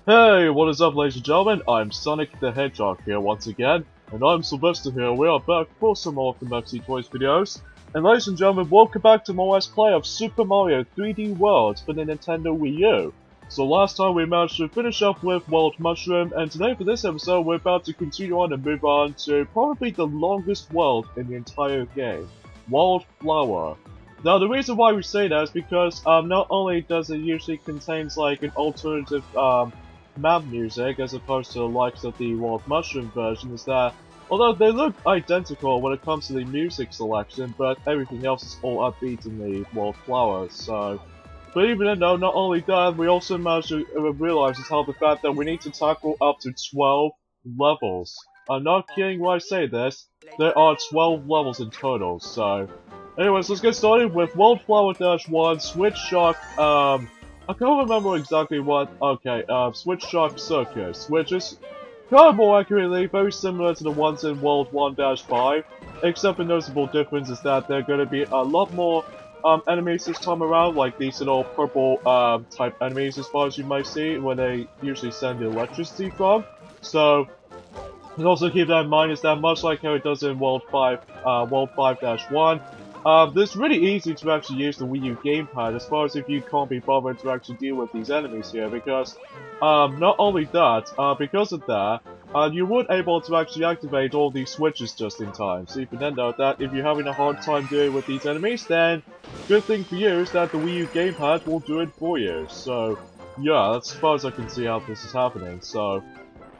Hey, what is up ladies and gentlemen, I'm Sonic the Hedgehog here once again, and I'm Sylvester here. We are back for some more of the Maxi Toys videos. And ladies and gentlemen, welcome back to more Let's Play of Super Mario 3D World for the Nintendo Wii U. So last time we managed to finish up with World Mushroom, and today for this episode we're about to continue on and move on to probably the longest world in the entire game, World Flower. Now the reason why we say that is because not only does it usually contains like an alternative map music as opposed to the likes of the World Mushroom version, is that although they look identical when it comes to the music selection, but everything else is all upbeat in the World Flower, so... But even though, not only that, we also managed to realize is how the fact that we need to tackle up to 12 levels. I'm not kidding when I say this, there are 12 levels in total, so... Anyways, let's get started with World Flower -1, Switch Shock, I can't remember exactly what, okay, Switch Shock Circus, which is kind of more accurately very similar to the ones in World 1-5, except the noticeable difference is that there are going to be a lot more enemies this time around, like these little purple type enemies as far as you might see, where they usually send the electricity from. So, and also keep that in mind is that much like how it does in World 5-1, it's really easy to actually use the Wii U gamepad as far as if you can't be bothered to actually deal with these enemies here, because not only that, because of that, you would able to actually activate all these switches just in time. So you can then know that if you're having a hard time dealing with these enemies, then good thing for you is that the Wii U gamepad will do it for you. So yeah, that's as far as I can see how this is happening. So.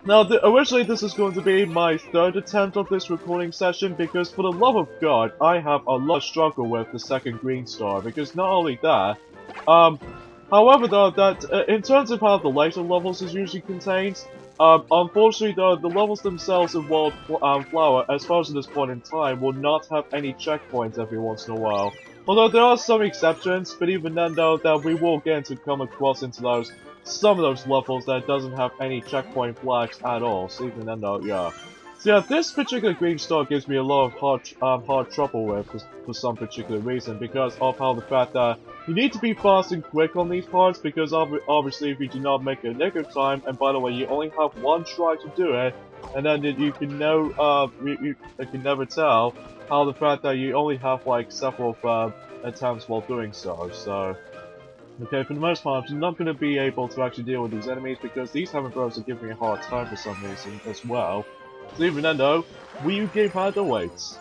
Now, originally this is going to be my third attempt of this recording session, because for the love of God, I have a lot of struggle with the second green star, because not only that, however though, that in terms of how the later levels is usually contained, unfortunately though, the levels themselves in World Flower, as far as at this point in time, will not have any checkpoints every once in a while. Although there are some exceptions, but even then though, that we will get to come across into those some of those levels that doesn't have any checkpoint flags at all, so even then though, yeah. So yeah, this particular green star gives me a lot of hard trouble with for some particular reason, because of how the fact that you need to be fast and quick on these parts, because obviously if you do not make it in negative time, and by the way, you only have one try to do it, and then you can you can never tell how the fact that you only have like several attempts while doing so, so... Okay, for the most part, I'm not going to be able to actually deal with these enemies because these Hammer Bros are giving me a hard time for some reason as well. So even then though, Wii U gamepad awaits.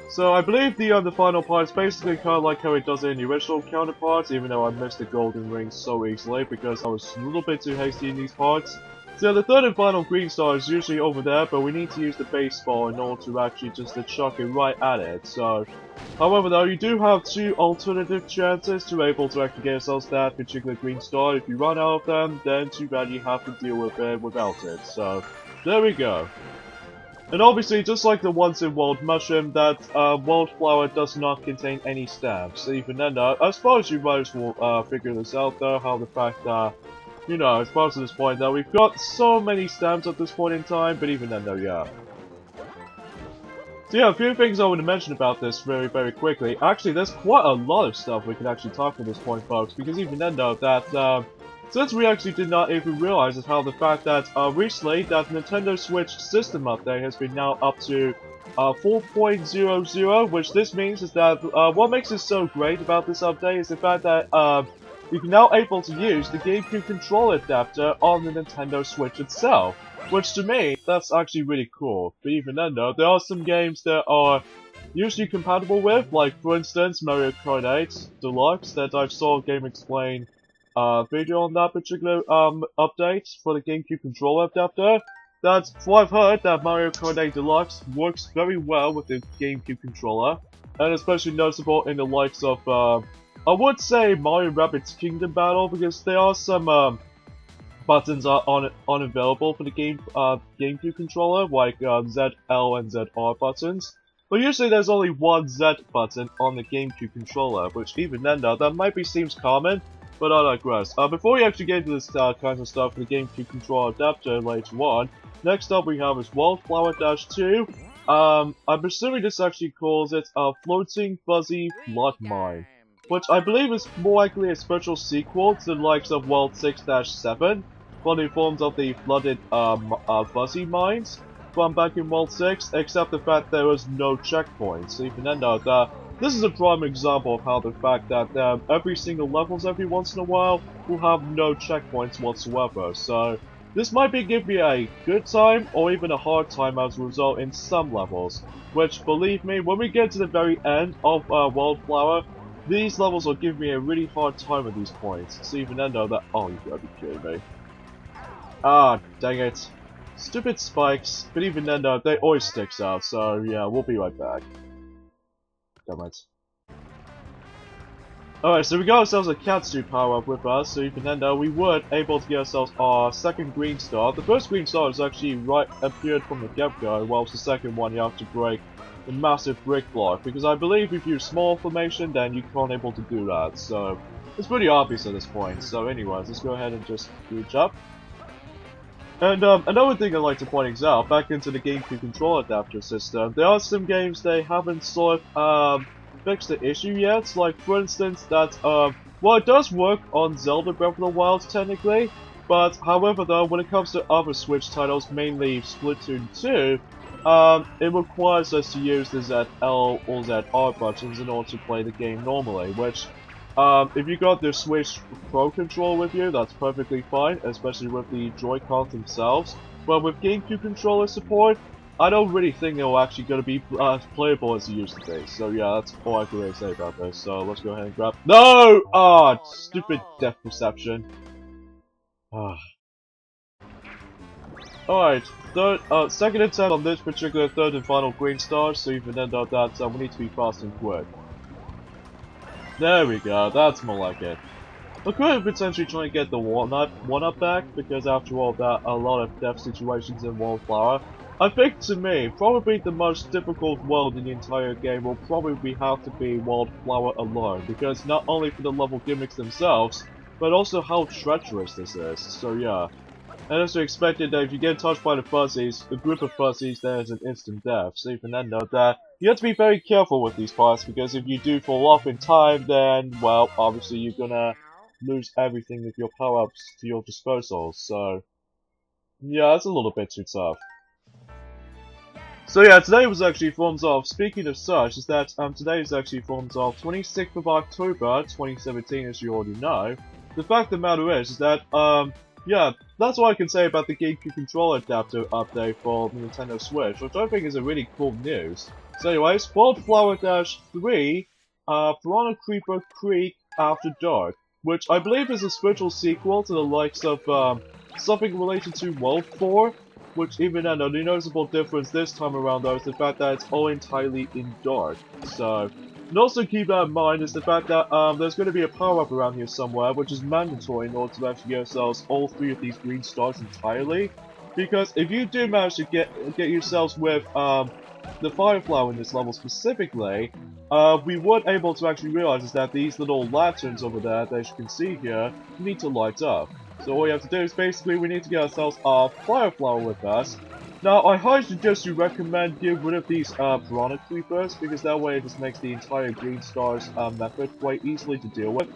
So I believe the final part is basically kind of like how it does in the original counterparts, even though I missed the golden ring so easily because I was a little bit too hasty in these parts. So the third and final green star is usually over there, but we need to use the baseball in order to actually just chuck it right at it. So, however though, you do have two alternative chances to able to actually get yourselves that particular green star. If you run out of them, then too bad you have to deal with it without it. So, there we go. And obviously, just like the ones in World Mushroom, that World Flower does not contain any stamps. So even then though, as far as you might as well figure this out though, how the fact that you know, as far as this point though, we've got so many stamps at this point in time, but even then though, yeah. So yeah, a few things I want to mention about this very, very quickly. Actually, there's quite a lot of stuff we can actually talk at this point, folks, because even then though, that, since we actually did not even realize is how the fact that, recently, that Nintendo Switch system update has been now up to, 4.00, which this means is that, what makes it so great about this update is the fact that, you can now able to use the GameCube controller adapter on the Nintendo Switch itself, which to me, that's actually really cool. But even then though, there are some games that are usually compatible with, like for instance Mario Kart 8 Deluxe, that I saw GameXplain video on that particular update for the GameCube controller adapter. That's what I've heard, that Mario Kart 8 Deluxe works very well with the GameCube controller, and especially noticeable in the likes of I would say Mario Rabbids Kingdom Battle, because there are some buttons are unavailable for the GameCube controller, like Z, L, and ZR buttons. But usually there's only one Z button on the GameCube controller, which even then though, that might be seems common, but I digress. Before we actually get into this kind of stuff for the GameCube controller adapter later on, next up we have is World Flower -2. I'm assuming this actually calls it a Floating Fuzzy Blood Mine, which I believe is more likely a spiritual sequel to the likes of World 6-7. funny forms of the flooded fuzzy mines from back in World 6, except the fact there was no checkpoints. So even then though, this is a prime example of how the fact that every single levels every once in a while will have no checkpoints whatsoever. So this might be giving me a good time or even a hard time as a result in some levels. Which, believe me, when we get to the very end of Wildflower, these levels will give me a really hard time at these points. So even then though that— oh, you gotta be kidding me. Ah, dang it. Stupid spikes, but even then though, they always sticks out, so yeah, we'll be right back. Damn it. Alright, so we got ourselves a Katsu power-up with us, so even then though, we were able to get ourselves our second green star. The first green star is actually appeared from the get-go, whilst the second one you have to break the massive brick block, because I believe if you use small formation, then you can't able to do that, so it's pretty obvious at this point. So anyways, let's go ahead and just reach up. And another thing I'd like to point out, back into the GameCube control adapter system, there are some games they haven't sort of fixed the issue yet. Like for instance, that well, it does work on Zelda Breath of the Wild technically, but however though, when it comes to other Switch titles, mainly Splatoon 2, it requires us to use the ZL or ZR buttons in order to play the game normally, which if you got the Switch Pro controller with you, that's perfectly fine, especially with the Joy-Cons themselves. But with GameCube controller support, I don't really think they're actually going to be playable as they used to be. So yeah, that's all I can really say about this. So let's go ahead and grab— no! Ah, stupid depth perception. Alright, second attempt on this particular third and final green star, so even then though that we need to be fast and quick. There we go, that's more like it. I could have potentially trying to get the one-up back, because after all that, a lot of death situations in Wildflower. I think to me, probably the most difficult world in the entire game will probably have to be Wildflower alone, because not only for the level gimmicks themselves, but also how treacherous this is, so yeah. And as expected that if you get touched by the fuzzies, a group of fuzzies, there is an instant death. So even then note that you have to be very careful with these parts, because if you do fall off in time, then, well, obviously you're gonna lose everything with your power-ups to your disposal. So, yeah, it's a little bit too tough. So yeah, today was actually forms of— speaking of such, is that today is actually forms of 26th of October 2017, as you already know. The fact of the matter is that yeah, that's what I can say about the GameCube controller adapter update for Nintendo Switch, which I think is a really cool news. So anyways, Wildflower-3, Piranha Creeper Creek After Dark, which I believe is a spiritual sequel to the likes of something related to World 4, which even then, the noticeable difference this time around though is the fact that it's all entirely in dark. So, and also keep that in mind is the fact that there's going to be a power-up around here somewhere, which is mandatory in order to actually get yourselves all 3 of these green stars entirely. Because if you do manage to get yourselves with the Fire Flower in this level specifically, we weren't able to actually realize is that these little lanterns over there, that you can see here, need to light up. So all you have to do is basically we need to get ourselves our Fire Flower with us. Now, I highly suggest you recommend get rid of these Piranha Creepers, because that way it just makes the entire Green Stars method quite easily to deal with.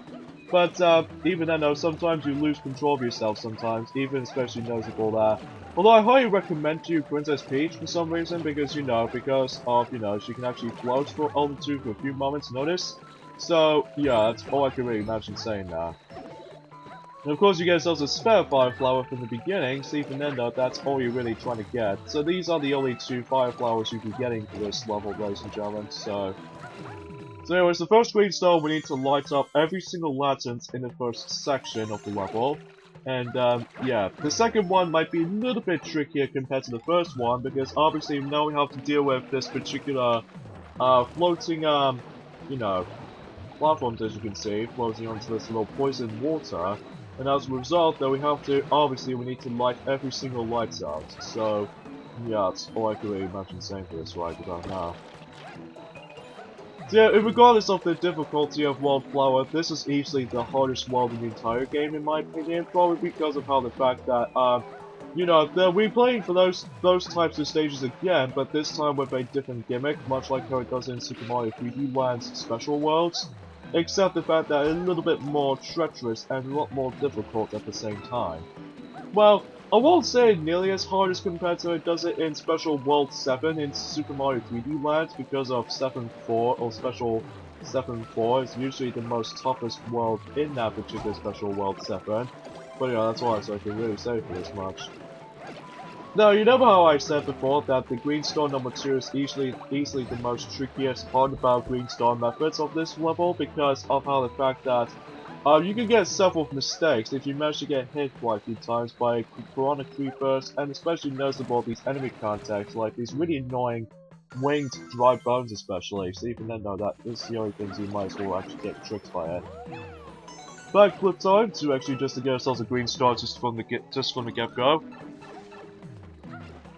But even then though, sometimes you lose control of yourself sometimes, even especially noticeable that. Although I highly recommend to you Princess Peach for some reason, because because of, she can actually float for over for a few moments notice. So, yeah, that's all I can really imagine saying now. And of course you get yourselves a spare Fire Flower from the beginning, so even then though, that's all you're really trying to get. So these are the only 2 Fire Flowers you'll be getting for this level, ladies and gentlemen, so anyways, the first green star we need to light up every single lantern in the first section of the level. And yeah, the second one might be a little bit trickier compared to the first one, because obviously now we have to deal with this particular floating, platforms, as you can see, floating onto this little poison water. And as a result, though, we need to light every single light out. So, yeah, that's all I can really imagine saying for this right about now. So yeah, regardless of the difficulty of Wildflower, this is easily the hardest world in the entire game, in my opinion, probably because of how the fact that, we're playing for those types of stages again, but this time with a different gimmick, much like how it does in Super Mario 3D Land's Special Worlds, except the fact that it's a little bit more treacherous and a lot more difficult at the same time. well, I won't say nearly as hard as compared to it does it in Special World 7 in Super Mario 3D Land because of 7-4 or Special 7-4 is usually the most toughest world in that particular Special World 7. But yeah, that's all I can really say for this much. Now, you know how I said before that the Green Star number 2 is easily the most trickiest part about Green Star methods of this level because of how the fact that you can get several mistakes if you manage to get hit quite a few times by piranha creepers, and especially noticeable these enemy contacts, like these really annoying winged dry bones especially, so even then though that is the only things you might as well actually get tricked by it. Backflip time to actually just to get ourselves a green star just from the get-go.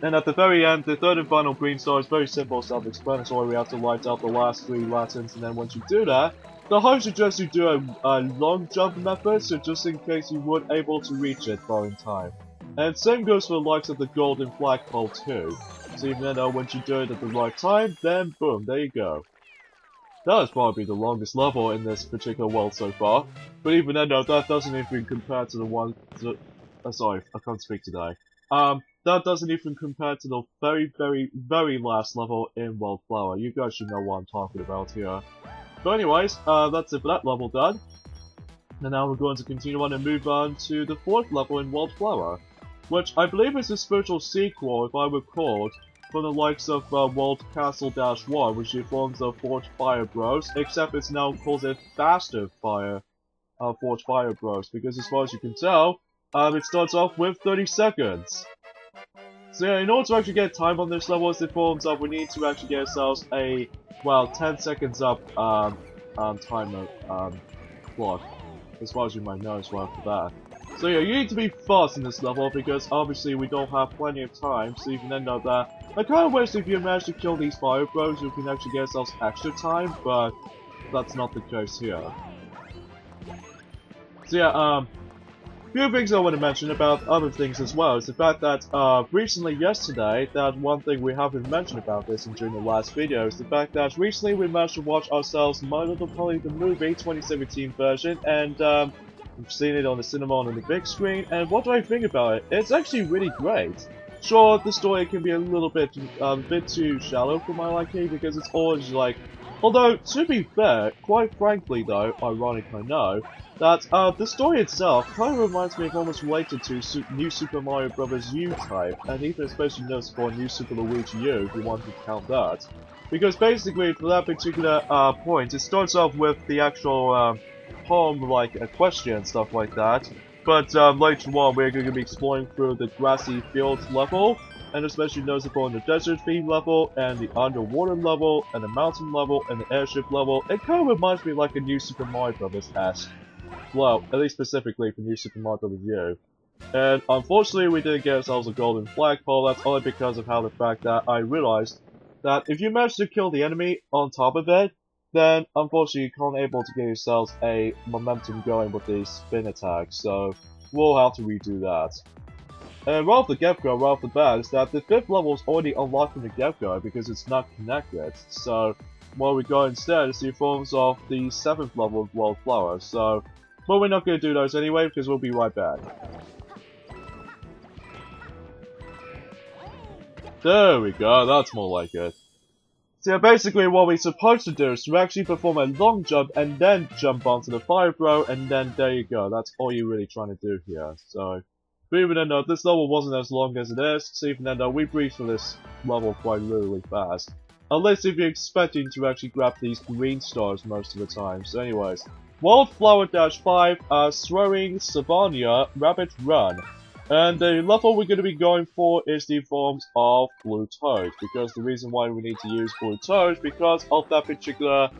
And at the very end, the third and final green star is very simple, self-explanatory. We have to light up the last 3 lanterns, and then once you do that, the host suggests you do a long jump method, so just in case you weren't able to reach it far in time. And same goes for the likes of the golden flagpole too. So even though once you do it at the right time, then boom, there you go. That is probably the longest level in this particular world so far. But even then though, that doesn't even compare to the one... sorry, I can't speak today. That doesn't even compare to the very last level in Wildflower. You guys should know what I'm talking about here. But anyways, that's it for that level done. And now we're going to continue on and move on to the 4th level in Wildflower, which I believe is a spiritual sequel, if I recall, from the likes of World Castle-1, which informs the Forge Fire Bros, except it's now called it Faster Fire, Forge Fire Bros, because as far as you can tell, it starts off with 30 seconds. So yeah, in order to actually get time on this level, as it forms up, we need to actually get ourselves a, well, 10 seconds up, timer, clock, as far as you might know as well for that. So yeah, you need to be fast in this level, because obviously we don't have plenty of time, so you can end up that. I kind of wish if you manage to kill these fire bros, you can actually get yourselves extra time, but that's not the case here. So yeah, few things I want to mention about other things as well is the fact that recently yesterday, that one thing we haven't mentioned about this during the last video is the fact that recently we managed to watch ourselves My Little Pony the movie 2017 version, and we've seen it on the cinema and on the big screen, and what do I think about it? It's actually really great. Sure, the story can be a little bit too shallow for my liking because it's always like, although to be fair, quite frankly though, ironic I know, that the story itself kind of reminds me of almost related to New Super Mario Bros. U type, and even especially noticeable New Super Luigi U, if you want to count that. Because basically, for that particular point, it starts off with the actual poem, like a question and stuff like that, but later on we're going to be exploring through the grassy fields level, and especially noticeable in the desert theme level, and the underwater level, and the mountain level, and the airship level. It kind of reminds me like a New Super Mario Bros.-esque. Well, at least specifically for New Super Mario Bros. U. And unfortunately we didn't get ourselves a golden flagpole, that's only because of how the fact that I realized that if you manage to kill the enemy on top of it, then unfortunately you can't able to get yourselves a momentum going with the spin attack, so we'll have to redo that. And right off the get-go, right off the bat, is that the 5th level is already unlocked from the get-go because it's not connected, so what we got instead is the forms of the 7th level of Wildflower, so but we're not going to do those anyway, because we'll be right back. There we go, that's more like it. So yeah, basically what we're supposed to do is to actually perform a long jump and then jump onto the fire bro, and then there you go, that's all you're really trying to do here. So, but even though this level wasn't as long as it is, so even though we breezed through this level quite literally fast. Unless if you're expecting to actually grab these green stars most of the time, so anyways. Wildflower-5, Throwing Savannah, Rabbit Run. And the level we're going to be going for is the forms of Blue Toad, because the reason why we need to use Blue Toad is because of that particular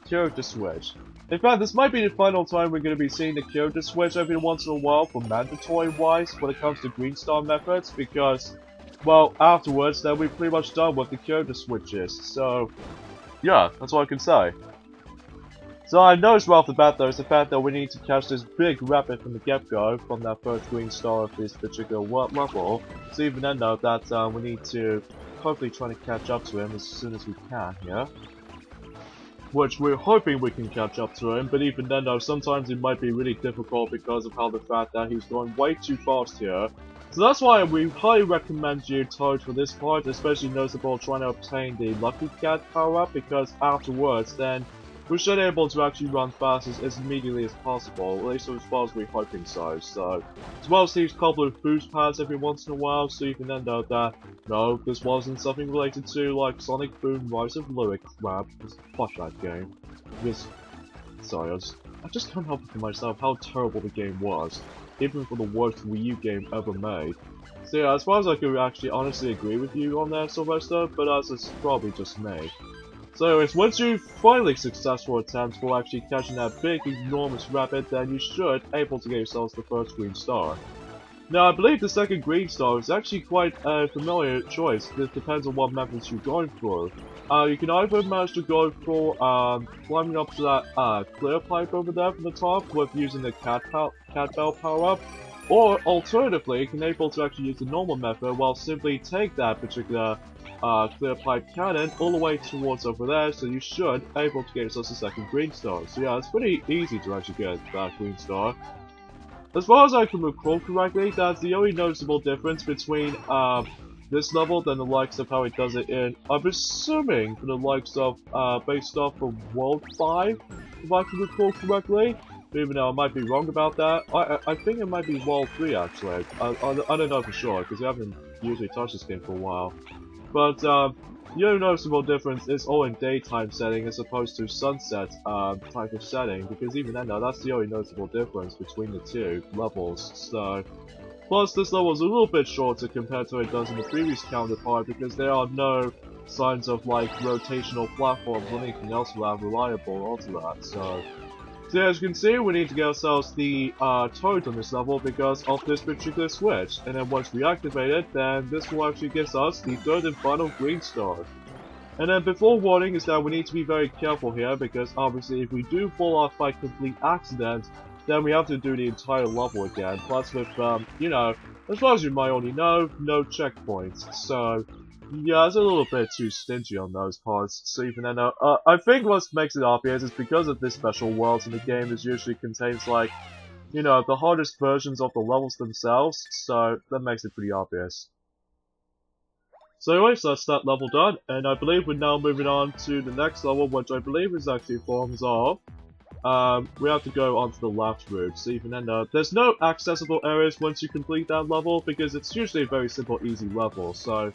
character switch. In fact, this might be the final time we're going to be seeing the character switch every once in a while for mandatory-wise when it comes to Green Star methods, because, well, afterwards, then we're pretty much done with the character switches, so yeah, that's all I can say. So I noticed right off the bat though is the fact that we need to catch this big rabbit from the get-go from that first green star of this particular level. So even then though that we need to hopefully try to catch up to him as soon as we can here. which we're hoping we can catch up to him, but even then though, sometimes it might be really difficult because of how the fact that he's going way too fast here. So that's why we highly recommend you Toad for this part, especially noticeable trying to obtain the Lucky Cat power-up, because afterwards then we should be able to actually run fast as immediately as possible, at least as far as we're hoping so. So, as well as these couple of boost pads every once in a while, so you can end out that, no, this wasn't something related to, like, Sonic Boom Rise of Lyric crap. Just fuck that game. Because, sorry, I just can't help it for myself how terrible the game was, even for the worst Wii U game ever made. So yeah, as far as I could actually honestly agree with you on that, Sylvester, but as it's probably just me. So anyways, once you finally successful attempt for actually catching that big, enormous rabbit, then you should able to get yourselves the first green star. Now, I believe the second green star is actually quite a familiar choice. This depends on what methods you're going for. You can either manage to go for climbing up to that clear pipe over there from the top with using the cat bell power-up, or alternatively, you can able to actually use the normal method while simply take that particular clear pipe cannon all the way towards over there, so you should able to get yourself a second green star. So yeah, it's pretty easy to actually get that green star. As far as I can recall correctly, that's the only noticeable difference between this level than the likes of how it does it in, I'm assuming, for the likes of based off of World 5, if I can recall correctly. Even though I might be wrong about that. I think it might be World 3 actually. I don't know for sure, because I haven't usually touched this game for a while. But the only noticeable difference is all in daytime setting as opposed to sunset type of setting, because even then though, that's the only noticeable difference between the two levels. So, plus this level is a little bit shorter compared to what it does in the previous counterpart, because there are no signs of like rotational platforms or anything else reliable onto that. So as you can see, we need to get ourselves the Toad on this level because of this particular switch. And then once we activate it, then this will actually give us the third and final green star. And then before warning is that we need to be very careful here, because obviously if we do fall off by complete accident, then we have to do the entire level again. Plus with, you know, as far as you might already know, no checkpoints. So yeah, it's a little bit too stingy on those parts, so even then, I think what makes it obvious is because of this special worlds in the game is usually contains, like, you know, the hardest versions of the levels themselves, so that makes it pretty obvious. So anyways, that's that level done, and I believe we're now moving on to the next level, which I believe is actually forms of, we have to go onto the left route, so even then, there's no accessible areas once you complete that level, because it's usually a very simple, easy level, so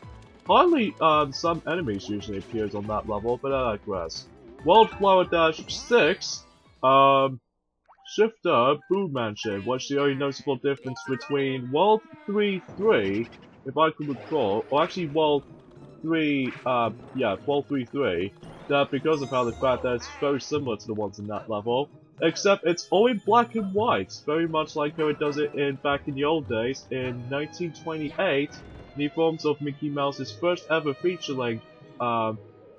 hardly some enemies usually appears on that level, but I digress. Wildflower-6, Shifter, Boom Mansion. What's the only noticeable difference between World 3-3, if I can recall, or actually World 3, World 3-3, that because of how the fact that it's very similar to the ones in that level, except it's all in black and white, very much like how it does it in back in the old days in 1928, in the forms of Mickey Mouse's first ever feature-length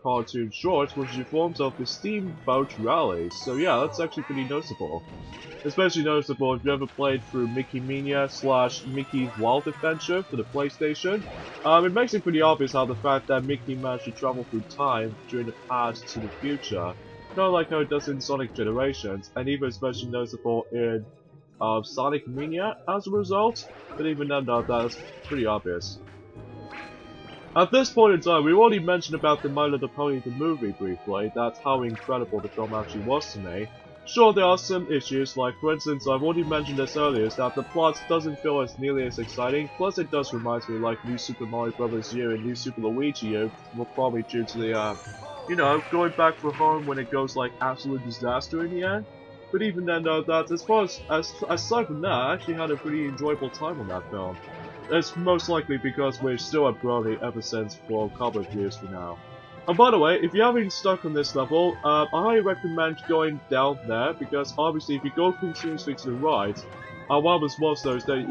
cartoon short, which is the forms of the Steamboat Rally. So yeah, that's actually pretty noticeable. Especially noticeable if you ever played through Mickey Mania / Mickey's Wild Adventure for the PlayStation. It makes it pretty obvious how the fact that Mickey managed to travel through time during the past to the future, kind of like how it does in Sonic Generations, and even especially noticeable in Sonic Mania as a result, but even then though, that's pretty obvious. At this point in time, we've already mentioned about the My Little Pony the movie briefly, that's how incredible the film actually was to me. Sure, there are some issues, like for instance, I've already mentioned this earlier, is that the plot doesn't feel as nearly as exciting, plus it does remind me like New Super Mario Bros. U and New Super Luigi U, well, probably due to the, you know, going back for home when it goes like absolute disaster in the end. But even then though, that as far as aside from that, I actually had a pretty enjoyable time on that film. It's most likely because we're still at Brony ever since for a couple of years from now. And by the way, if you haven't stuck on this level, I highly recommend going down there, because obviously if you go continuously to the right, one of the monsters that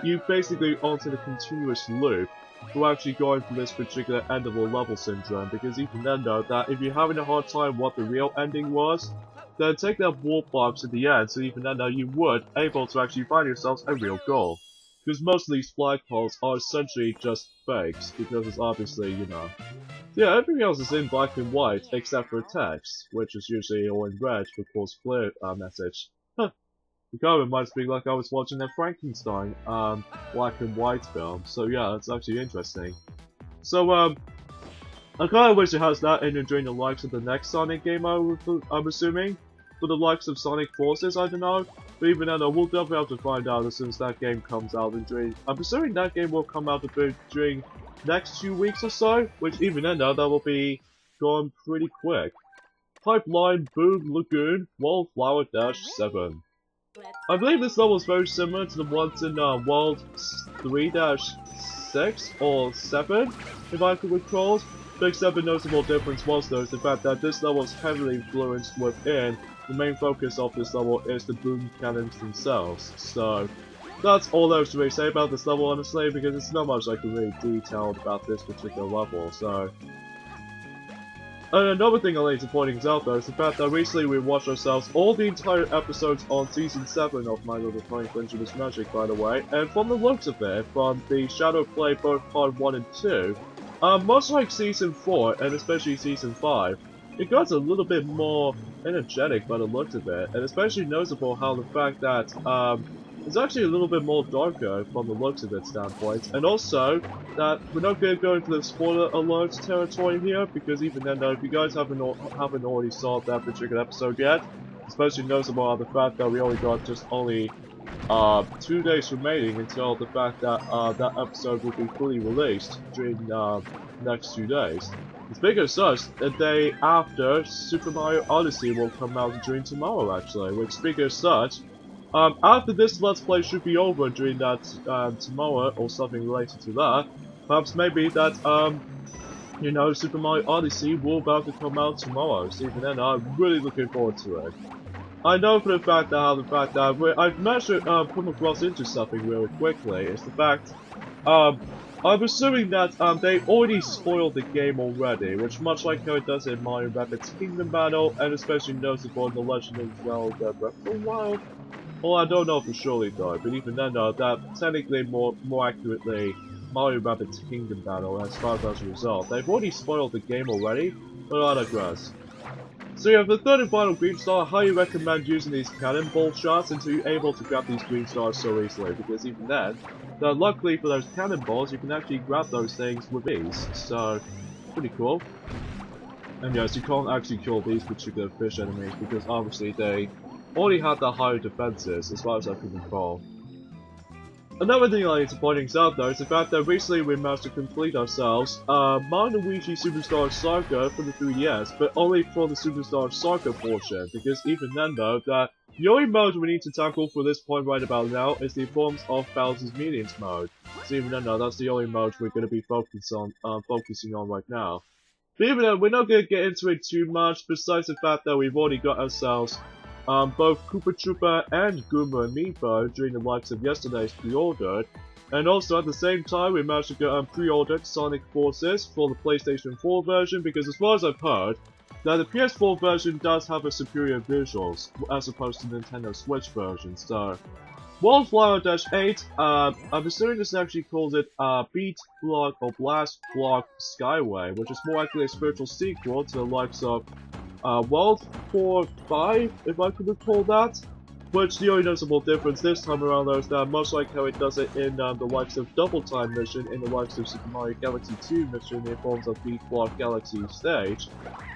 you basically enter the continuous loop for actually going for this particular end of the level syndrome, because even then though, that if you're having a hard time what the real ending was, then take that warp box at the end, so even then though you would able to actually find yourselves a real goal. Because most of these flagpoles are essentially just fakes, because it's obviously, you know. Yeah, everything else is in black and white except for text, which is usually all in red for course clear message. Huh. It kind of reminds me like I was watching that Frankenstein black and white film. So yeah, it's actually interesting. So I kind of wish it has that in it during the likes of the next Sonic game, I'm assuming. For the likes of Sonic Forces, I don't know. But even then, we'll definitely have to find out as soon as that game comes out. And I'm assuming that game will come out a bit during next 2 weeks or so. Which even then, that will be gone pretty quick. Pipeline Boom Lagoon Wallflower-7. I believe this level is very similar to the ones in World 3-6 or 7, if I could recall. But except the noticeable difference was though is the fact that this level is heavily influenced within. The main focus of this level is the boom cannons themselves. So that's all there is to really say about this level, honestly, because it's not much I can really detail about this particular level. So. And another thing I like to point out though is the fact that recently we watched ourselves all the entire episodes on Season 7 of My Little Pony Friendship Magic, by the way, and from the looks of it, from the Shadow Play both Part 1 and 2, much like Season 4, and especially Season 5, it got a little bit more energetic by the looks of it, and especially noticeable how the fact that, it's actually a little bit more darker from the looks of its standpoint, and also that we're not going to go into the spoiler alert territory here, because even then, if you guys haven't already saw that particular episode yet, especially noticeable are the fact that we only got just only 2 days remaining until the fact that that episode will be fully released during the next 2 days. Speaking of such, the day after Super Mario Odyssey will come out during tomorrow, actually. Which, speaking of such, after this Let's Play should be over during that tomorrow or something related to that, perhaps maybe that you know, Super Mario Odyssey will about to come out tomorrow. So even then, I'm really looking forward to it. I know for the fact that I've managed to come across into something really quickly. Is the fact I'm assuming that they already spoiled the game already, which much like how it does in Mario Rabbids Kingdom Battle, and especially noticeable in The Legend of Zelda Breath of the Wild. Well, I don't know for surely though, but even then that technically more accurately Mario Rabbids Kingdom Battle as far as a result. They've already spoiled the game already, but I digress. So yeah, for the third and final green star, I highly recommend using these cannonball shots until you're able to grab these green stars so easily, because even then, luckily for those cannonballs, you can actually grab those things with ease, so pretty cool. And yes, you can't actually kill these particular fish enemies, because obviously they already had the higher defenses, as far as I can recall. Another thing I need to point out though is the fact that recently we managed to complete ourselves Mario & Luigi Superstar Saga for the 3DS, but only for the Superstar Saga portion, because even then though, that the only mode we need to tackle for this point right about now is the Forms of Bowser's Minions mode. So even then though, that's the only mode we're going to be focusing on right now. But even then, we're not going to get into it too much, besides the fact that we've already got ourselves both Koopa Troopa and Goomba Amiibo during the likes of yesterday's pre-ordered, and also at the same time we managed to get pre-ordered Sonic Forces for the PlayStation 4 version, because as far as I've heard, that the PS4 version does have a superior visuals as opposed to the Nintendo Switch version. So Wallflower-8, I'm assuming this actually calls it Beat Block or Blast Block Skyway, which is more likely a spiritual sequel to the likes of World 4-5, if I could recall that. Which the only noticeable difference this time around though is that much like how it does it in the likes of Double Time mission, in the likes of Super Mario Galaxy 2 mission in forms of Beat Block Galaxy stage,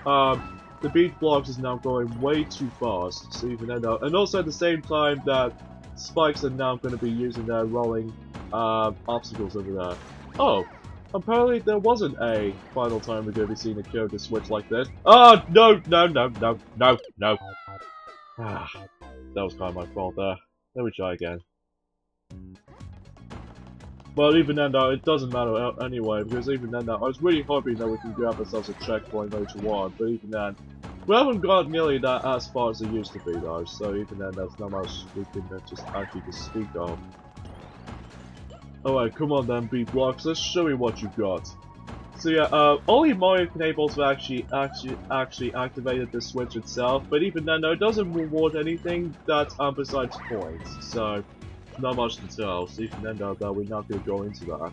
the beat blocks is now going way too fast, so even then though, and also at the same time that spikes are now going to be using their rolling obstacles over there. Oh! Apparently there wasn't a final time we're going to be seeing a character switch like this. Oh, no, no, no, no, no, no. Ah, that was kind of my fault there. Let me try again. But even then though, it doesn't matter anyway, because even then though, I was really hoping that we can grab ourselves a checkpoint later on, but even then, we haven't got nearly that as far as it used to be though, so even then there's not much we can just actually speak of. Alright, come on then, Beat Blocks, let's show me what you've got. So yeah, only Mario can able to actually activate the switch itself, but even then though, it doesn't reward anything that's besides points, so not much to tell, so even then though, we're not going to go into that.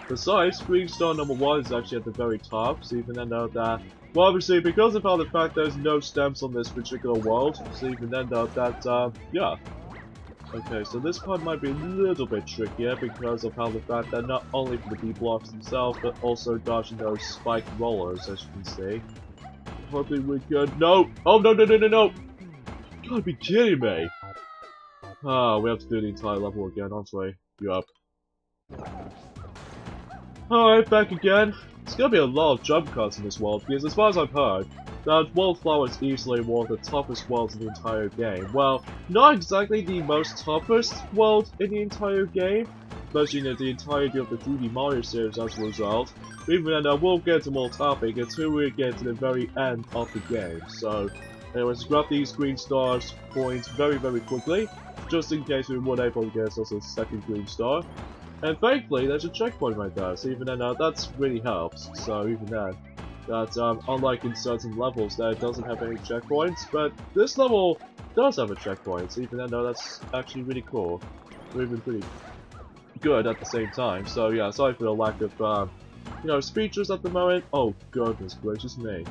Besides, Green Star number 1 is actually at the very top, so even then note that, well, obviously, because of how the fact there's no stamps on this particular world, so even then note that, yeah. Okay, so this part might be a little bit trickier because of how the fact that not only for the B-blocks themselves, but also dodging those spike rollers, as you can see. Hopefully we're good. No! Oh, no, no, no, no, no! You gotta be kidding me! Ah, we have to do the entire level again, aren't we? Yup. Alright, back again. There's gonna be a lot of jump cuts in this world, because as far as I've heard, that Wildflower is easily one of the toughest worlds in the entire game. Well, not exactly the most toughest world in the entire game, especially in the entirety of the 3D Mario series as a result. Even then, we'll get to more topic until we get to the very end of the game. So, anyways, grab these green stars points very, very quickly, just in case we weren't able to get ourselves a second green star. And thankfully, there's a checkpoint right there, so even then, that really helps. So even then, that unlike in certain levels that it doesn't have any checkpoints, but this level does have a checkpoint, so even then, that's actually really cool. We're even pretty good at the same time. So yeah, sorry for the lack of, you know, speeches at the moment. Oh goodness gracious me.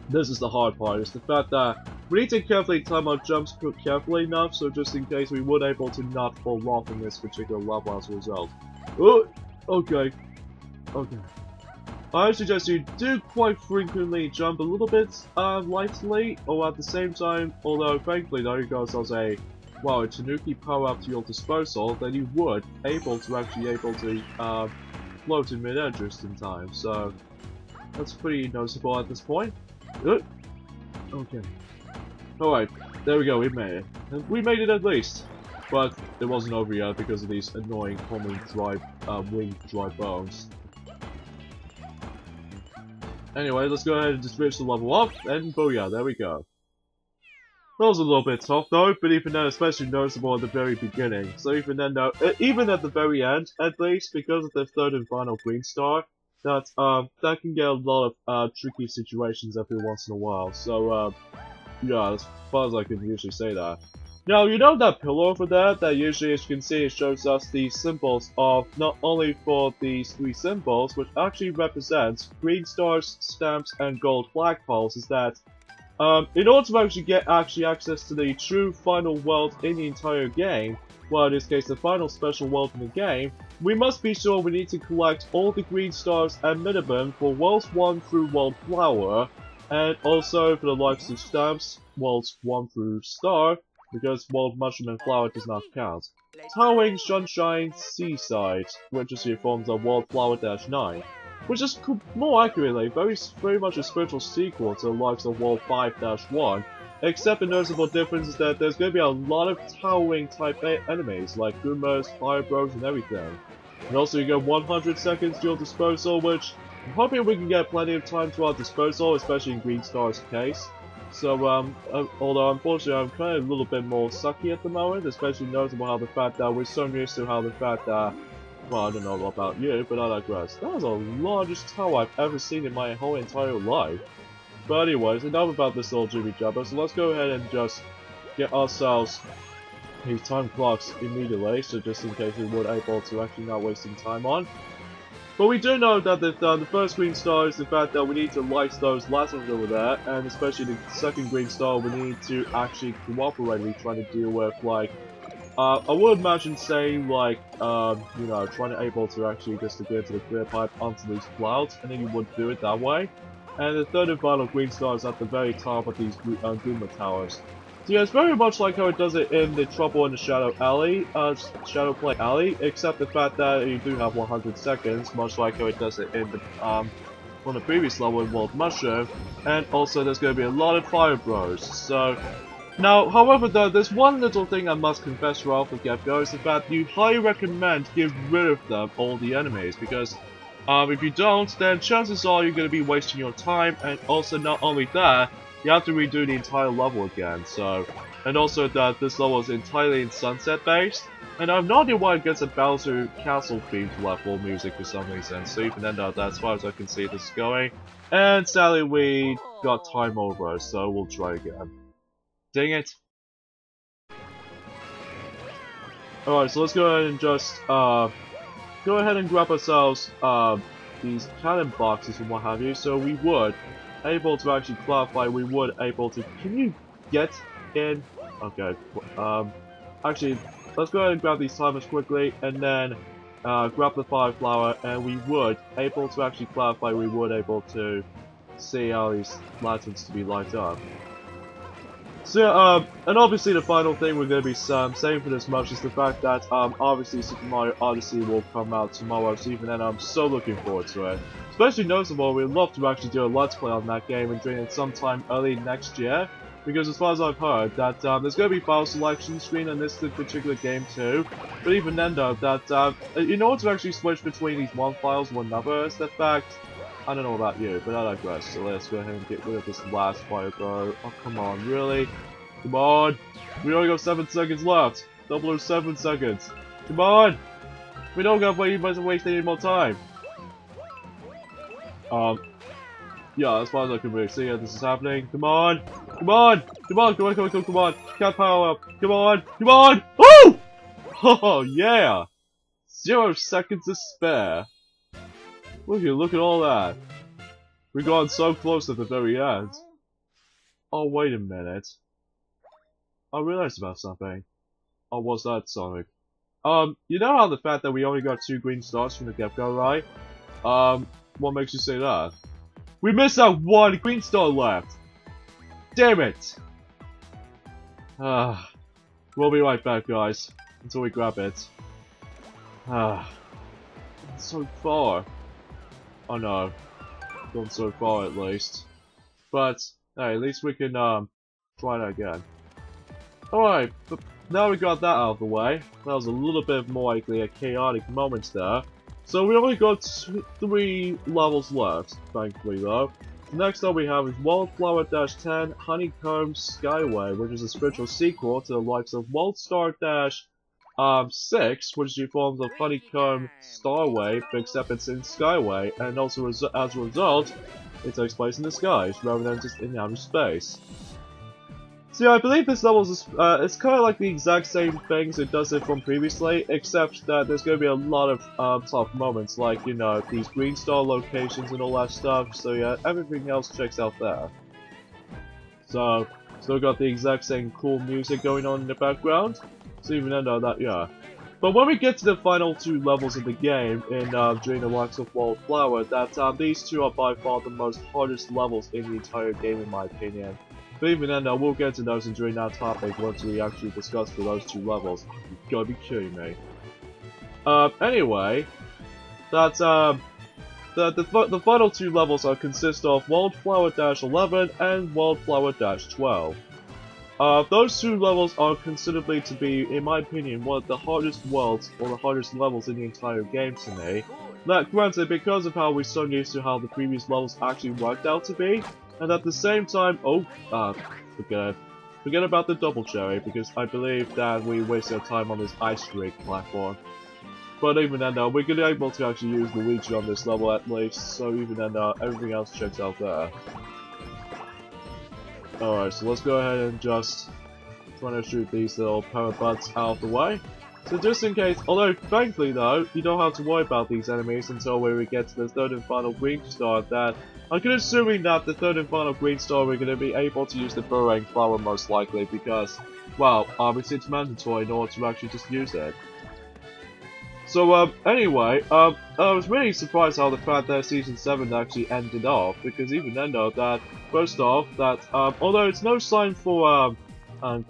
This is the hard part, is the fact that we need to carefully time our jumps carefully enough, so just in case we weren't able to not fall off in this particular level as a result. Oh, okay. Okay. I suggest you do quite frequently jump a little bit lightly, or at the same time, although thankfully now you guys has a, well, a Tanuki power-up to your disposal, then you would actually able to float in mid-air just in time, so that's pretty noticeable at this point. Okay. Alright, there we go, we made it. And we made it at least. But it wasn't over yet because of these annoying common winged dry bones. Anyway, let's go ahead and just finish the level up, and booyah, there we go. That was a little bit tough though, but even then especially noticeable at the very beginning. So even then though, even at the very end, at least, because of the third and final green star, that can get a lot of tricky situations every once in a while. So yeah, as far as I can usually say that. Now, you know that pillar over there that usually, as you can see, it shows us the symbols of not only for these 3 symbols, which actually represents green stars, stamps, and gold flagpoles, is that in order to actually get access to the true final world in the entire game, well, in this case, the final special world in the game, we must be sure we need to collect all the green stars at minimum for Worlds 1 through World Flower, and also for the likes of stamps, Worlds 1 through Star, because World Mushroom and Flower does not count. Towering Sunshine Seaside, which is the forms of World Flower-9, which is more accurately very much a spiritual sequel to the likes of World 5-1, except the noticeable difference is that there's going to be a lot of towering type enemies, like Goombas, Fire Bros, and everything. And also you get 100 seconds to your disposal, which I'm hoping we can get plenty of time to our disposal, especially in Green Star's case. So, although unfortunately I'm kind of a little bit more sucky at the moment, especially noticeable how the fact that we're so used to how the fact that, well, I don't know about you, but I digress. That was the largest tower I've ever seen in my whole entire life. But anyways, enough about this little jibby jabber, so let's go ahead and just get ourselves these time clocks immediately, so just in case we weren't able to actually not wasting time on. But we do know that the first green star is the fact that we need to light those lights over there, and especially the second green star we need to actually cooperatively try to deal with, like, I would imagine saying, like, you know, trying to able to actually just to get into the clear pipe onto these clouds, and then you would do it that way. And the third and final green star is at the very top of these Goomba towers. So yeah, it's very much like how it does it in the Trouble in the Shadow Alley, Shadow Play Alley, except the fact that you do have 100 seconds, much like how it does it in the, on the previous level in World Mushroom, and also there's going to be a lot of Fire Bros. So, now, however though, there's one little thing I must confess right off the get-go, is the fact you highly recommend get rid of them, all the enemies, because if you don't, then chances are you're going to be wasting your time, and also not only that, you have to redo the entire level again, so... And also that this level is entirely in Sunset based, and I have no idea why it gets a Bowser Castle themed level music for some reason, so even then that's as far as I can see this is going. And sadly we got time over, so we'll try again. Dang it. Alright, so let's go ahead and just, go ahead and grab ourselves these cannon boxes and what have you. So we would able to actually clarify. We would able to. Can you get in? Okay. Actually, let's go ahead and grab these timers quickly, and then grab the fire flower, and we would able to actually clarify. We would able to see how these lanterns to be light up. So, and obviously the final thing we're going to be saying for this much is the fact that, obviously Super Mario Odyssey will come out tomorrow, so even then I'm so looking forward to it. Especially notice of all, we'd love to actually do a Let's Play on that game and doing it sometime early next year, because as far as I've heard, that, there's going to be file selection screen on this particular game too, but even then though, that, in order to actually switch between these one files or another, is the fact, I don't know about you, but I digress, so let's go ahead and get rid of this last fire bro. Oh, come on, really? Come on! We only got 7 seconds left! 007 seconds! Come on! We don't got to waste any more time! Yeah, as far as I can really see, this is happening. Come on! Come on! Come on! Come on! Come on! Come on! Can't power up! Come on! Come on! Woo! Oh, yeah! 0 seconds to spare! Look at all that! We've gone so close at the very end. Oh, wait a minute. I realized about something. Oh, what's that, Sonic? You know how the fact that we only got 2 green stars from the get-go, right? What makes you say that? We missed out 1 green star left! Damn it! We'll be right back, guys. Until we grab it. It's so far. Oh no. Gone so far at least. But, hey, at least we can, try that again. Alright, but now we got that out of the way. That was a little bit more likely a chaotic moment there. So we only got 3 levels left, thankfully though. Next up we have is Wildflower-10 Honeycomb Skyway, which is a spiritual sequel to the likes of Wildstar-6, which is the forms of Honeycomb Starway, except it's in Skyway, and also as a result, it takes place in the skies, rather than just in outer space. So yeah, I believe this level is, it's kind of like the exact same things it does it from previously, except that there's going to be a lot of tough moments, like, you know, these green star locations and all that stuff, so yeah, everything else checks out there. So, still got the exact same cool music going on in the background, so even then though that, yeah. But when we get to the final 2 levels of the game, in during the likes of Wildflower, that these 2 are by far the most hardest levels in the entire game in my opinion. But even then, we'll get to those during that topic once we actually discuss for those 2 levels. You gotta be kidding me. Anyway, that, the final 2 levels consist of Wildflower-11 and Wildflower-12. Those 2 levels are considerably to be, in my opinion, one of the hardest worlds, or the hardest levels in the entire game to me. That, granted, because of how we're so used to how the previous levels actually worked out to be, and at the same time, forget about the double cherry, because I believe that we wasted our time on this ice cream platform. But even then, we're gonna be able to actually use Luigi on this level at least, so even then, everything else checks out there. Alright, so let's go ahead and just try to shoot these little power butts out of the way. So just in case, although thankfully though, you don't have to worry about these enemies until we get to the 3rd and final green star, that I'm assuming that the 3rd and final green star we're going to be able to use the Boomerang Flower most likely because, well, obviously it's mandatory in order to actually just use it. So, anyway, I was really surprised how the fact that Season 7 actually ended off, because even then though, that, first off, that, although it's no sign for,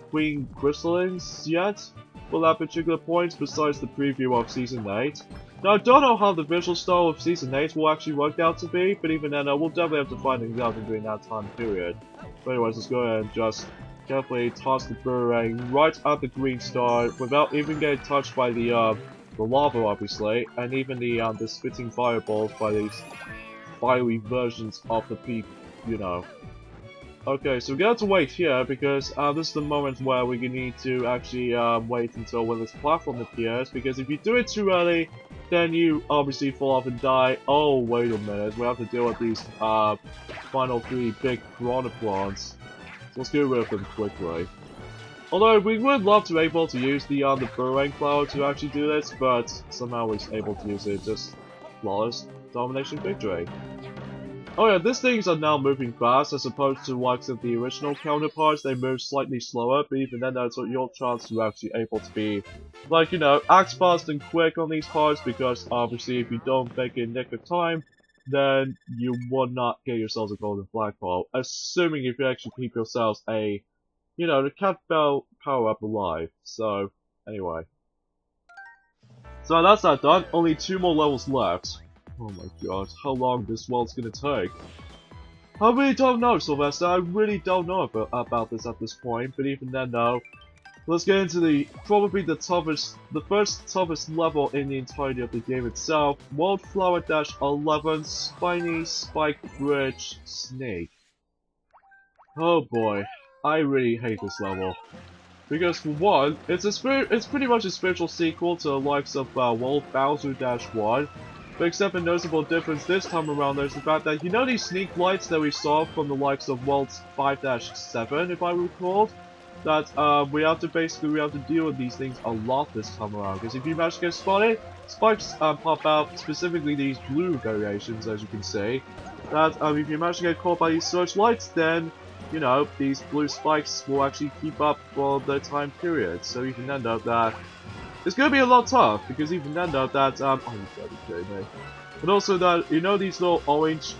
Queen Crystallines yet, for that particular point, besides the preview of Season 8. Now, I don't know how the visual style of Season 8 will actually work out to be, but even then, we'll definitely have to find things out during that time period. But anyways, let's go ahead and just carefully toss the boomerang right at the green star, without even getting touched by the lava, obviously, and even the spitting fireballs by these fiery versions of the peak, you know. Okay, so we're going to wait here, because this is the moment where we need to actually wait until when this platform appears, because if you do it too early, then you obviously fall off and die. Oh, wait a minute, we have to deal with these final 3 big piranha prawns. So let's get rid of them quickly. Although we would love to be able to use the Burrowing Flower to actually do this, but somehow we're able to use it, just flawless domination victory. Oh yeah, these things are now moving fast as opposed to likes of the original counterparts. They move slightly slower, but even then that's your chance to actually able to be, like, you know, act fast and quick on these parts, because obviously if you don't make it in nick of time, then you will not get yourselves a golden flagpole, assuming if you actually keep yourselves a, you know, the cat bell power up alive. So, anyway. So that's that done, only 2 more levels left. Oh my god, how long this world's gonna take. I really don't know, Sylvester, I really don't know about this at this point, but even then though, let's get into probably the first toughest level in the entirety of the game itself, Wildflower-11 Spiny Spike Bridge Snake. Oh boy, I really hate this level. Because for one, it's pretty much a spiritual sequel to the likes of World Bowser-1, but except a noticeable difference this time around there's the fact that, you know, these sneak lights that we saw from the likes of World 5-7, if I recall, that we have to deal with these things a lot this time around, because if you manage to get spotted, spikes pop out, specifically these blue variations, as you can see, that if you manage to get caught by these searchlights, then, you know, these blue spikes will actually keep up for the time period, so you can end up that it's gonna be a lot tough, because even then though that, oh you gotta be kidding me. But also that, you know, these little orange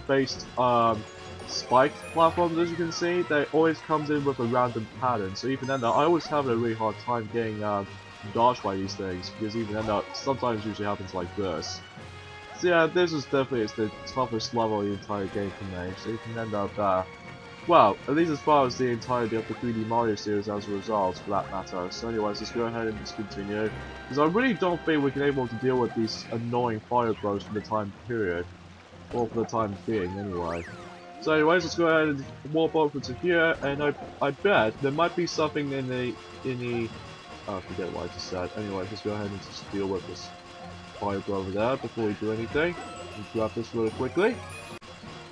based spiked platforms, as you can see, they always comes in with a random pattern, so even then though I always have a really hard time getting dodged by these things, because even then though sometimes usually happens like this. So yeah, this is definitely the toughest level in the entire game for me, so you can end up well, at least as far as the entirety of the 3D Mario series as a result, for that matter. So anyways, let's go ahead and just continue. Because I really don't think we can able to deal with these annoying fire throws for the time period. Or for the time being, anyway. So anyways, let's go ahead and warp over to here, and I bet there might be something in the oh, I forget what I just said. Anyways, let's go ahead and just deal with this fire throw over there before we do anything. Let's grab this really quickly.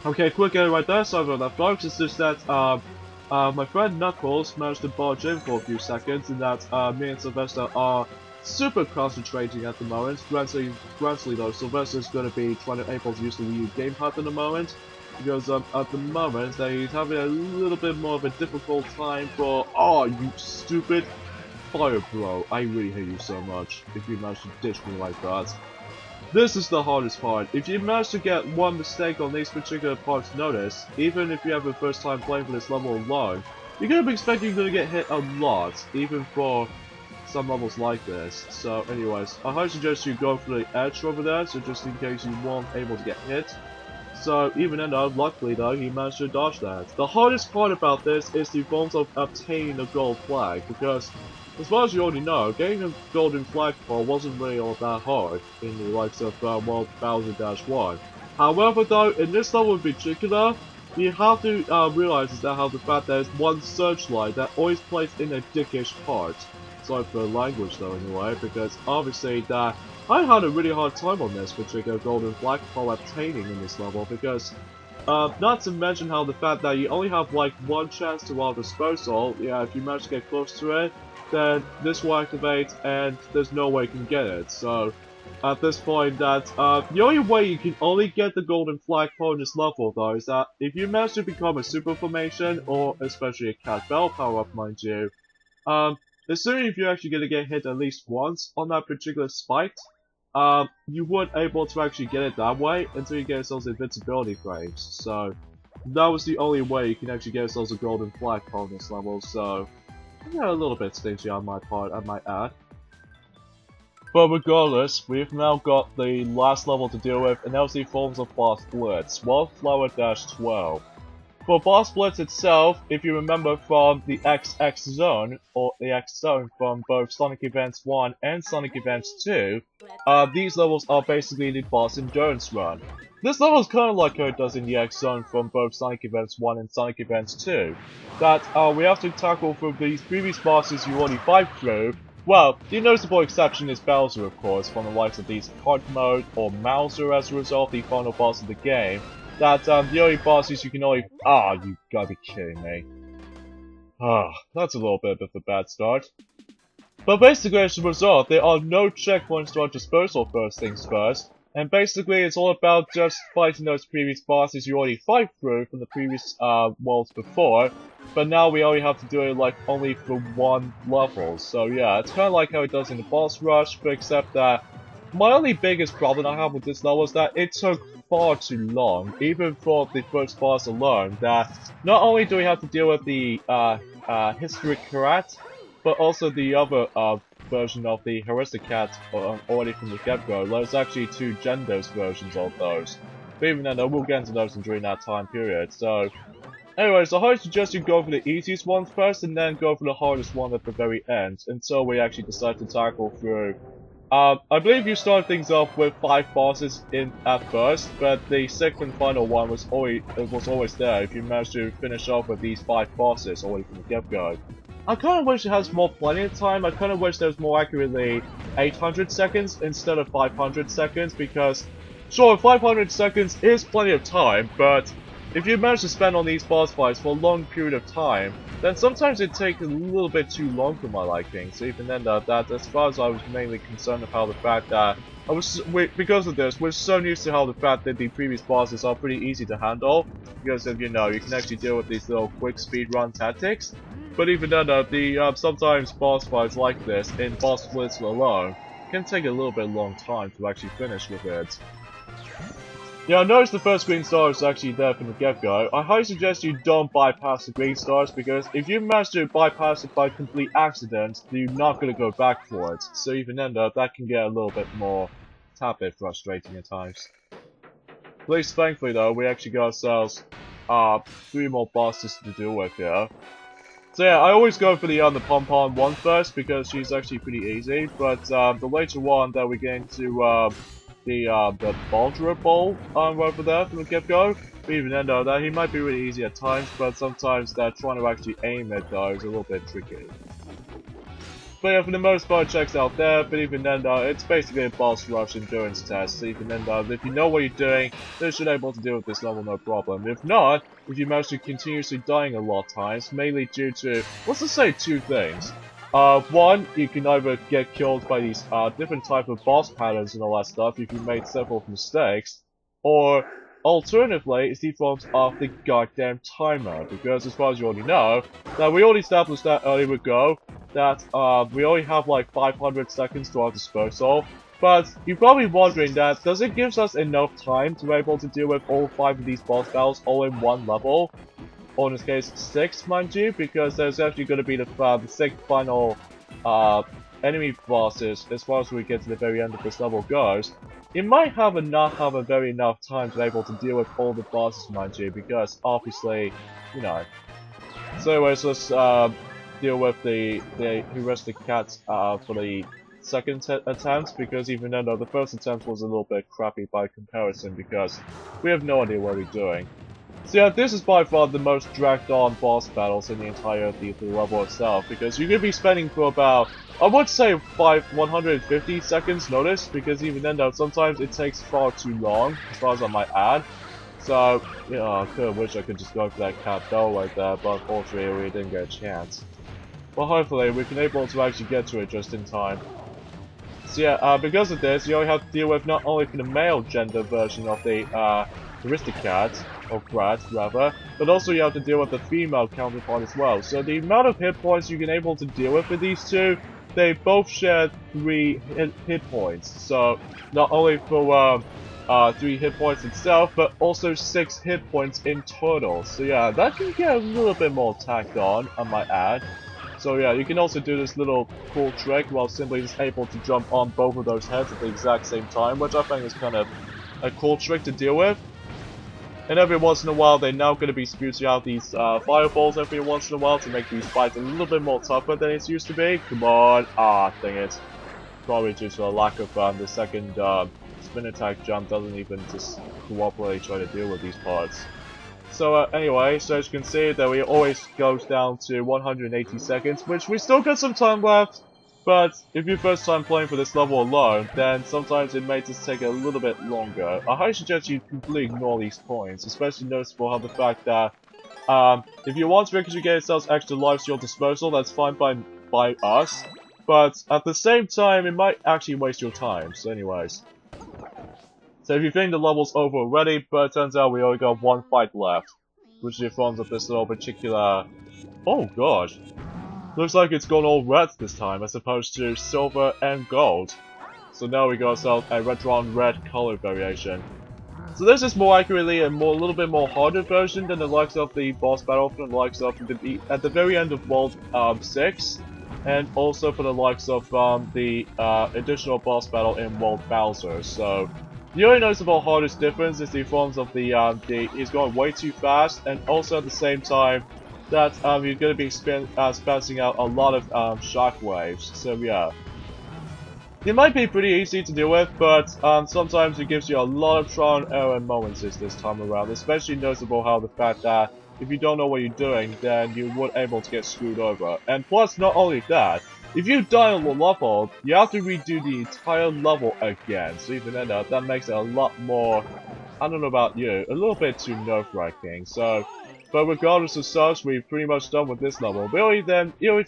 Okay, quick edit right there, sorry about that folks, it's just that, my friend Knuckles managed to barge in for a few seconds, and that, me and Sylvester are super concentrating at the moment. Granted though, Sylvester's gonna be trying to able to use the Wii U gamepad at the moment, because, at the moment, he's having a little bit more of a difficult time for, oh, you stupid fire bro, I really hate you so much, if you manage to ditch me like that. This is the hardest part. If you manage to get one mistake on these particular parts noticed, even if you have your first time playing for this level alone, you're gonna be expecting you're gonna get hit a lot, even for some levels like this. So anyways, I highly suggest you go for the edge over there, so just in case you weren't able to get hit. So even then though, luckily though, he managed to dodge that. The hardest part about this is the forms of obtaining the gold flag, because as far as you already know, getting a golden flagpole wasn't really all that hard in the likes of World Bowser-1. However though, in this level in particular, you have to realize is that how the fact there's one searchlight that always plays in a dickish part. Sorry for the language though anyway, because obviously that I had a really hard time on this particular golden flagpole obtaining in this level, because not to mention how the fact that you only have like one chance to our disposal. Yeah, if you manage to get close to it, then this will activate and there's no way you can get it. So at this point that the only way you can only get the golden flagpole in this level though is that if you manage to become a super formation, or especially a cat bell power up mind you, assuming if you're actually gonna get hit at least once on that particular spike, you weren't able to actually get it that way until you get yourselves invincibility frames. So that was the only way you can actually get yourselves a golden flagpole in this level, so yeah, a little bit stingy on my part, I might add. But regardless, we've now got the last level to deal with, and that was the forms of Boss Blitz, Wildflower-12. For Boss Blitz itself, if you remember from the XX Zone, or the X Zone from both Sonic Advance 1 and Sonic Advance 2, these levels are basically the boss endurance run. This level is kind of like how it does in the X Zone from both Sonic Advance 1 and Sonic Advance 2, that we have to tackle from these previous bosses you already fight through. Well, the noticeable exception is Bowser, of course, from the likes of these Card Mode or Mouser as a result, the final boss of the game. That the only bosses you can only— you gotta be kidding me. Ah, that's a little bit of a bad start. But basically, as a result, there are no checkpoints to our disposal first things first, and basically it's all about just fighting those previous bosses you already fight through from the previous worlds before, but now we only have to do it like only for one level. So yeah, it's kind of like how it does in the boss rush, but except that my only biggest problem I have with this level is that it took far too long, even for the first boss alone, that not only do we have to deal with the Historic Karat, but also the other version of the Heuristic-Cat already from the get-go. There's actually two Gendos versions of those. But even then, we'll get into those during that time period. So, anyways, I highly suggest you go for the easiest ones first, and then go for the hardest one at the very end, until we actually decide to tackle through. I believe you start things off with 5 bosses in at first, but the 6th and final one was always there if you managed to finish off with these 5 bosses already from the get-go. I kind of wish it has more plenty of time. I kind of wish there was more accurately 800 seconds instead of 500 seconds, because sure, 500 seconds is plenty of time, but if you manage to spend on these boss fights for a long period of time, then sometimes it takes a little bit too long for my liking. So even then, that as far as I was mainly concerned about the fact that because of this, we're so used to how the fact that the previous bosses are pretty easy to handle, because of, you know, you can actually deal with these little quick speedrun tactics. But even then, sometimes boss fights like this, in boss splits alone, can take a little bit long time to actually finish with it. Yeah, notice the first green star is actually there from the get-go. I highly suggest you don't bypass the green stars, because if you manage to bypass it by complete accident, you're not going to go back for it. So even then, that can get a little bit more, a bit frustrating at times. At least thankfully though, we actually got ourselves 3 more bosses to deal with here. So yeah, I always go for the Pom-Pom one first, because she's actually pretty easy, but the later one that we get into the Baldra Bowl over there from the get-go, but even then though, that he might be really easy at times, but sometimes that trying to actually aim it though is a little bit tricky. But yeah, for the most part, it checks out there, but even then though, it's basically a boss rush endurance test, so even then though, if you know what you're doing, then you should be able to deal with this level no problem. If not, if you manage to continuously dying a lot of times, mainly due to, let's just say 2 things. One, you can either get killed by these different type of boss patterns and all that stuff if you made several mistakes, or alternatively, it's the forms of the goddamn timer, because as far as you already know, that we already established that earlier ago, that we only have like 500 seconds to our disposal, but you're probably wondering that, does it give us enough time to be able to deal with all 5 of these boss battles all in one level? Or in this case, 6, mind you, because there's actually going to be the 6th final enemy bosses as far as we get to the very end of this level goes. It might not have a very enough time to be able to deal with all the bosses, mind you, because obviously, you know. So anyways, let's deal with the Heuristic-Cat for the second attempt, because even though the first attempt was a little bit crappy by comparison, because we have no idea what we're doing. So yeah, this is by far the most dragged on boss battles in the entire the level itself, because you're going to be spending for about, I would say 150 seconds notice, because even then though, sometimes it takes far too long, as far as I might add. So, you know, I could wish I could just go for that cat bell right there, but unfortunately we didn't get a chance. But hopefully we can able to actually get to it just in time. So yeah, because of this, you only have to deal with not only for the male gender version of the Heuristic-Cat, or Brat rather, but also you have to deal with the female counterpart as well. So the amount of hit points you can able to deal with these two, they both share 3 hit points. So not only for 3 hit points itself, but also 6 hit points in total. So yeah, that can get a little bit more tacked on, I might add. So yeah, you can also do this little cool trick while simply just able to jump on both of those heads at the exact same time, which I think is kind of a cool trick to deal with. And every once in a while, they're now going to be spewing out these fireballs every once in a while to make these fights a little bit more tougher than it used to be. Come on, dang it. Probably due to a lack of the second spin attack jump doesn't even just cooperate try to deal with these parts. So anyway, so as you can see that we always goes down to 180 seconds, which we still got some time left, but if you're first time playing for this level alone, then sometimes it may just take a little bit longer. I highly suggest you completely ignore these points, especially noticeable how the fact that if you want to actually get yourselves extra lives to your disposal, that's fine by us. But at the same time, it might actually waste your time. So anyways. So if you think the level's over already, but it turns out we only got one fight left. Which is forms of this little particular... Oh gosh. Looks like it's gone all red this time, as opposed to silver and gold. So now we got ourselves a Retron red color variation. So this is more accurately a little bit more harder version than the likes of the boss battle from the likes of at the very end of World 6, and also for the likes of the additional boss battle in World Bowser. So the only noticeable hardest difference is the forms of he's going way too fast, and also at the same time that you're going to be spouting out a lot of shock waves. So yeah. It might be pretty easy to deal with, but sometimes it gives you a lot of trial and error moments this time around. Especially noticeable how the fact that if you don't know what you're doing, then you would able to get screwed over. And plus, not only that, if you die on the level, you have to redo the entire level again. So even then, that makes it a lot more, I don't know about you, a little bit too nerve-wracking. So, but regardless of such, we've pretty much done with this level. Really then, it only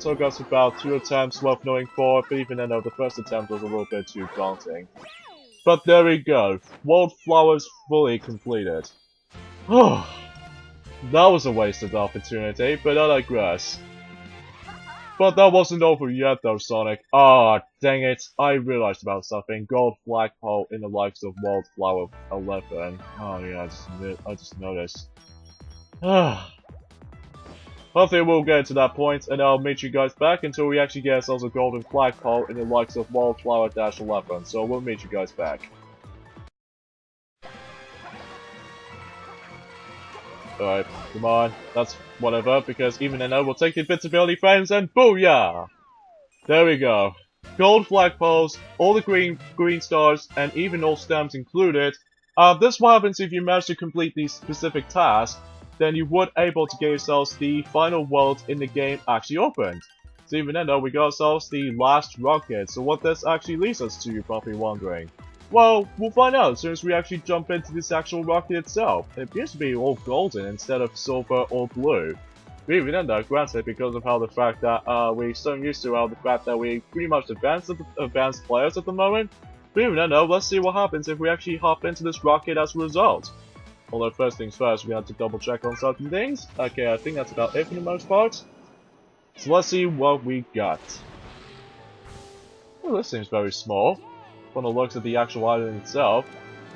took us about 2 attempts worth knowing for, but even then, the first attempt was a little bit too daunting. But there we go, World Flowers fully completed. That was a wasted opportunity, but I digress. But that wasn't over yet though, Sonic. Ah, dang it, I realized about something. Gold flagpole in the likes of World Flower 11. Oh yeah, I just noticed. Hopefully we'll get to that point, and I'll meet you guys back until we actually get ourselves a golden flagpole in the likes of Wildflower-11. So we'll meet you guys back. Alright, come on, that's whatever, because even then we'll take the invincibility frames and booyah! There we go. Gold flagpoles, all the green stars, and even all stems included. This what happens if you manage to complete these specific tasks. Then you would able to get yourselves the final world in the game actually opened. So even then though, we got ourselves the last rocket. So what this actually leads us to, you're probably wondering. Well, we'll find out as soon as we actually jump into this actual rocket itself. It appears to be all golden instead of silver or blue. But even then though, granted, because of how the fact that we're so used to the fact that we pretty much advanced players at the moment. But even then though, let's see what happens if we actually hop into this rocket as a result. Although first things first, we have to double check on certain things. Okay, I think that's about it for the most part. So let's see what we got. Well, this seems very small. From the looks of the actual island itself.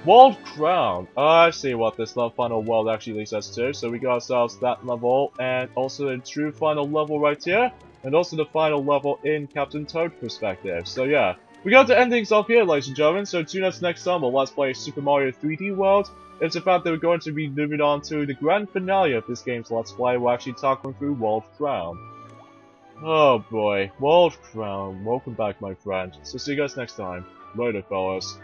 World Crown! I see what this final world actually leads us to. So we got ourselves that level, and also the true final level right here. And also the final level in Captain Toad perspective. So yeah, we got to end things off here, ladies and gentlemen. So tune us next time we'll let's play Super Mario 3D World. It's the fact that we're going to be moving on to the grand finale of this game's Let's Play. We're actually talking through World Crown. Oh boy, World Crown. Welcome back, my friend. So see you guys next time. Later, fellas.